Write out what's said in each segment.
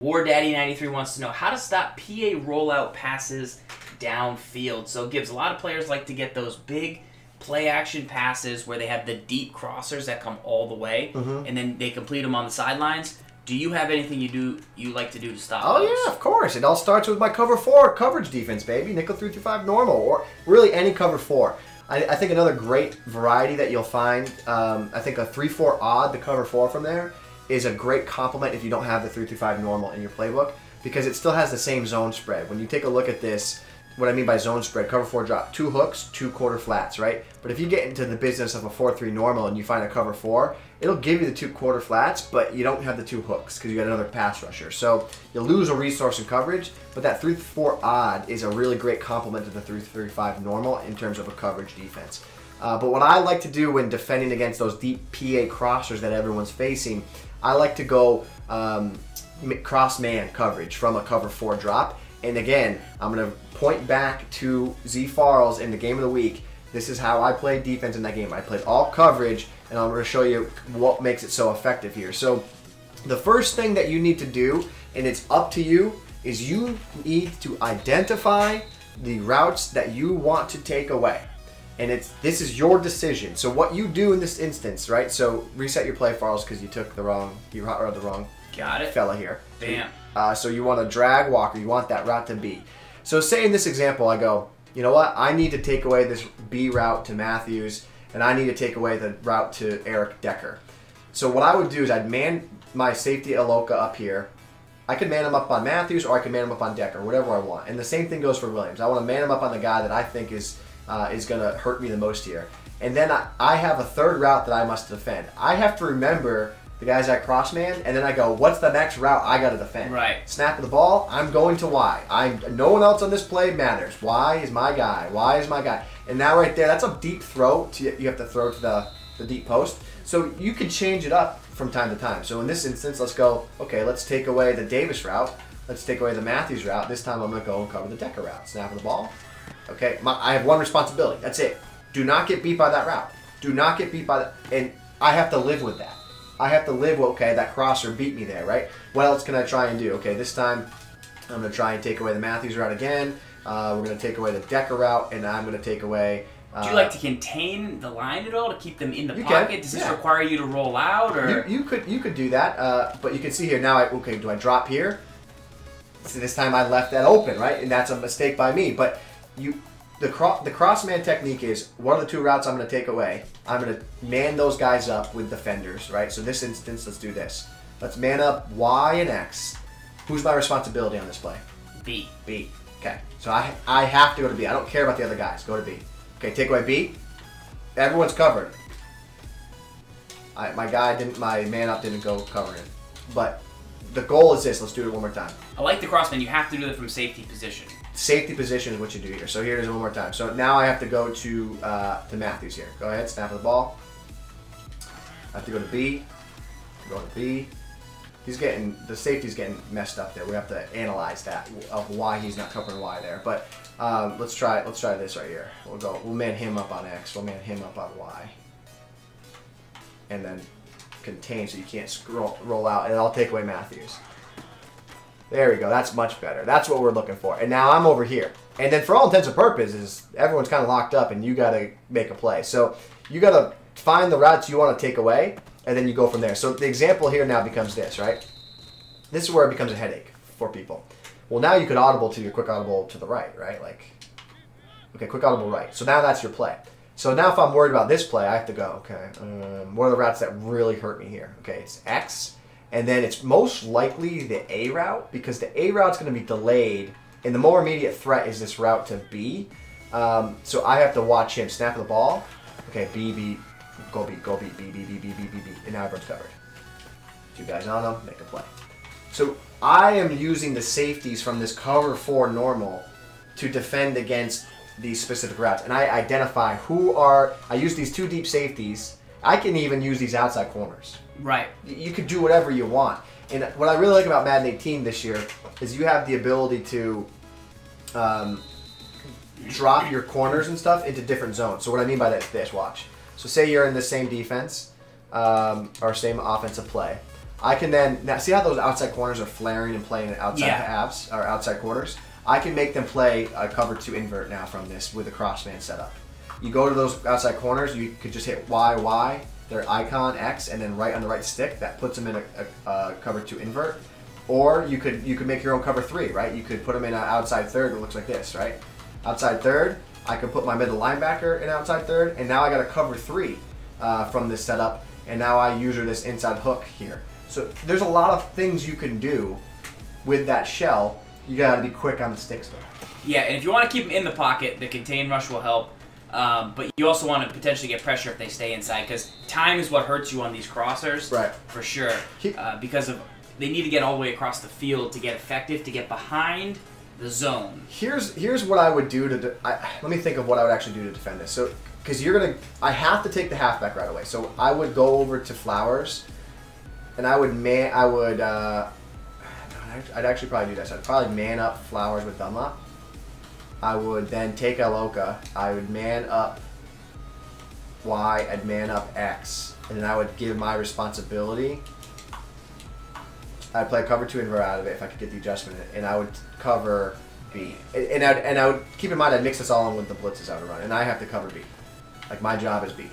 War Daddy 93 wants to know how to stop PA rollout passes downfield. So Gibbs, a lot of players like to get those big play action passes where they have the deep crossers that come all the way, and then they complete them on the sidelines. Do you have anything you like to do to stop those? Yeah, of course. It all starts with my cover 4 coverage defense, baby. Nickel 3-5 normal, or really any cover 4. I think another great variety that you'll find, I think a 3-4 odd, the cover 4 from there, is a great complement if you don't have the 3-5 normal in your playbook, because it still has the same zone spread. When you take a look at this, what I mean by zone spread, cover 4 drop, 2 hooks, 2 quarter flats, right? But if you get into the business of a 4-3 normal and you find a cover 4, it'll give you the 2 quarter flats, but you don't have the 2 hooks because you got another pass rusher. So you'll lose a resource in coverage, but that 3-4 odd is a really great complement to the 3-5 normal in terms of a coverage defense. But what I like to do when defending against those deep PA crossers that everyone's facing, I like to go cross man coverage from a cover 4 drop. And again, I'm going to point back to Z Farles in the game of the week. This is how I played defense in that game. I played all coverage, and I'm going to show you what makes it so effective here. So the first thing that you need to do, and it's up to you, is you need to identify the routes that you want to take away. And this is your decision. So what you do in this instance, right? So reset your play, Farles, because you took the wrong, you hot rolled the wrong fella here. Bam. So you want to drag Walker. You want that route to be. So say in this example, I go, you know what? I need to take away this B route to Matthews, and I need to take away the route to Eric Decker. So what I would do is I'd man my safety Aloka up here. I could man him up on Matthews, or I could man him up on Decker, whatever I want. And the same thing goes for Williams. I want to man him up on the guy that I think is going to hurt me the most here. And then I have a third route that I must defend. I have to remember the guys I cross man, and then I go, what's the next route I got to defend? Right. Snap of the ball, I'm going to Y. No one else on this play matters. Y is my guy. Y is my guy. And now right there, that's a deep throw. You have to throw to the deep post. So you can change it up from time to time. So in this instance, let's go, okay, let's take away the Davis route. Let's take away the Matthews route. This time I'm going to go and cover the Decker route. Snap of the ball. Okay, I have one responsibility. That's it. Do not get beat by that route. Do not get beat by that. And I have to live with that. I have to live with, okay, that crosser beat me there, right? What else can I try and do? Okay, this time I'm going to try and take away the Matthews route again. We're going to take away the Decker route, and I'm going to take away... do you like to contain the line at all to keep them in the pocket? Does this require you to roll out? Or You could do that, but you can see here now, okay, do I drop here? So this time I left that open, right? And that's a mistake by me, but the cross man technique is, what are the 2 routes I'm going to take away? I'm going to man those guys up with defenders, right? So this instance, let's do this. Let's man up Y and X. Who's my responsibility on this play? B. B. Okay. So I have to go to B. I don't care about the other guys. Go to B. Okay, take away B. Everyone's covered. My man up didn't go covering it. But the goal is this. Let's do it one more time. I like the crossman. You have to do it from safety position. Safety position is what you do here. So here it is one more time. So now I have to go to Matthews here. Go ahead, snap of the ball. I have to go to B. Go to B. The safety's getting messed up there. We have to analyze that of why he's not covering Y there. But let's try this right here. We'll man him up on X. We'll man him up on Y. And then contain so you can't roll out. And I'll take away Matthews. There we go. That's much better. That's what we're looking for. And now I'm over here. And then for all intents and purposes, everyone's kind of locked up and you got to make a play. So you got to find the routes you want to take away, and then you go from there. So the example here now becomes this, right? This is where it becomes a headache for people. Well, now you could audible to your quick audible to the right, right? Like, okay, quick audible right. So now that's your play. So now if I'm worried about this play, I have to go, okay, what are the routes that really hurt me here? Okay, it's X. And then it's most likely the A route, because the A route's going to be delayed, and the more immediate threat is this route to B. So I have to watch him snap the ball. Okay, B, go B, B. And now everyone's covered. 2 guys on him, make a play. So I am using the safeties from this cover 4 normal to defend against these specific routes. And I identify I use these 2 deep safeties. I can even use these outside corners. Right. You could do whatever you want. And what I really like about Madden 18 this year is you have the ability to drop your corners and stuff into different zones. So what I mean by that is this, watch. So say you're in the same defense or same offensive play. I can then now see how those outside corners are flaring and playing outside halves or outside quarters. I can make them play a cover 2 invert now from this with a crossman setup. You go to those outside corners, you could just hit Y, their icon X, and then right on the right stick. That puts them in a cover 2 invert. Or you could make your own cover 3, right? You could put them in an outside third that looks like this, right? Outside third, I could put my middle linebacker in outside third, and now I got a cover 3 from this setup, and now I use this inside hook here. So there's a lot of things you can do with that shell. You gotta be quick on the sticks though. Yeah, and if you want to keep them in the pocket, the contain rush will help. But you also want to potentially get pressure if they stay inside, because time is what hurts you on these crossers, right? For sure. Because they need to get all the way across the field to get effective, to get behind the zone. Here's what I would do to. Let me think of what I would actually do to defend this. So, because I have to take the halfback right away. So I would go over to Flowers, and I'd actually probably do this. I'd probably man up Flowers with Dunlop. I would then take Aloka. I would man up Y. I'd man up X, and then I would give my responsibility. I'd play a cover 2 invert out of it if I could get the adjustment, and I would cover B. And I would keep in mind I'd mix this all in with the blitzes I would run, and I have to cover B. Like my job is B.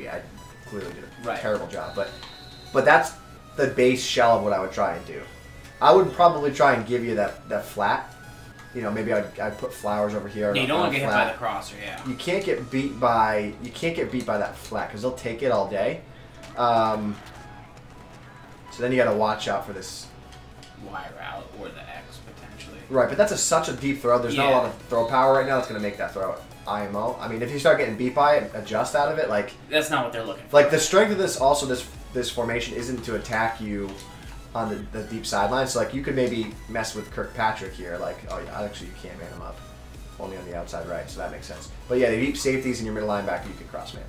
I clearly did a terrible job, but that's the base shell of what I would try and do. I would probably try and give you that flat. You know, maybe I'd put Flowers over here. Yeah, you don't want to get hit by the crosser. Yeah. You can't get beat by that flat because they'll take it all day. So then you got to watch out for this Y route or the X potentially. Right, but that's such a deep throw. There's not a lot of throw power right now that's going to make that throw IMO. I mean, if you start getting beat by it, adjust out of it. Like that's not what they're looking for. Like the strength of this formation isn't to attack you on the deep sideline. So like you could maybe mess with Kirkpatrick here. Like, oh yeah, actually you can't man him up. Only on the outside right, so that makes sense. But yeah, the deep safeties and your middle linebacker you can cross man.